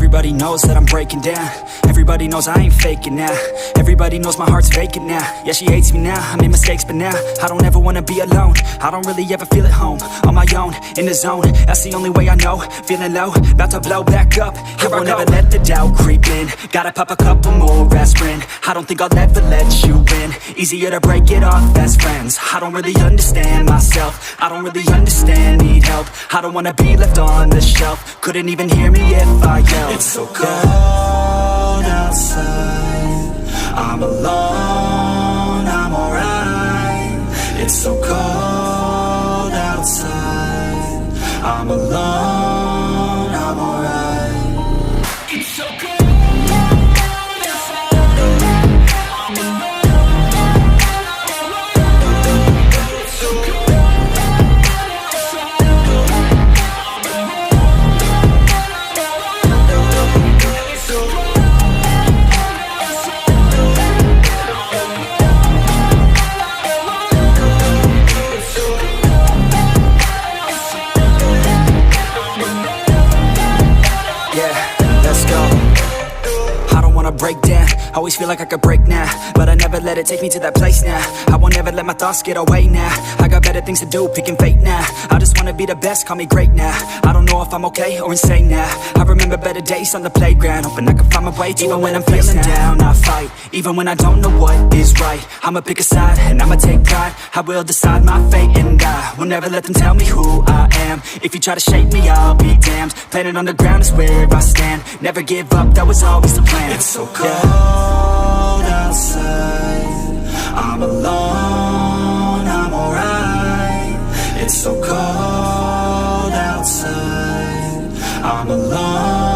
Everybody knows that I'm breaking down. Everybody knows I ain't faking now. Everybody knows my heart's vacant now. Yeah, she hates me now, I made mistakes but now I don't ever wanna be alone. I don't really ever feel at home. On my own, in the zone, that's the only way I know. Feeling low, about to blow back up. Here I won't ever let the doubt creep in. Gotta pop a couple more aspirin. I don't think I'll ever let you in. Easier to break it off best friends. I don't really understand myself. I don't really understand, need help. I don't wanna be left on the shelf. Couldn't even hear me if I yelled. It's so cold outside. I'm alone, I'm alright. It's so cold outside. I'm alone, I'm alright. It's so cold. Break down, always feel like I could break now, but I never let it take me to that place now. I won't ever let my thoughts get away now. I got better things to do, picking fate now. I just wanna be the best, call me great now. I don't know if I'm okay or insane now. I remember better days on the playground, hoping I can find my way. Even when I'm feeling down, I fight. Even when I don't know what is right, I'ma pick a side and I'ma take pride. I will decide my fate and I will never let them tell me who I am. If you try to shape me, I'll be damned. Planet on the ground is where I stand. Never give up, that was always the plan. It's so cold outside. I'm alone, I'm alright. It's so cold outside. I'm alone.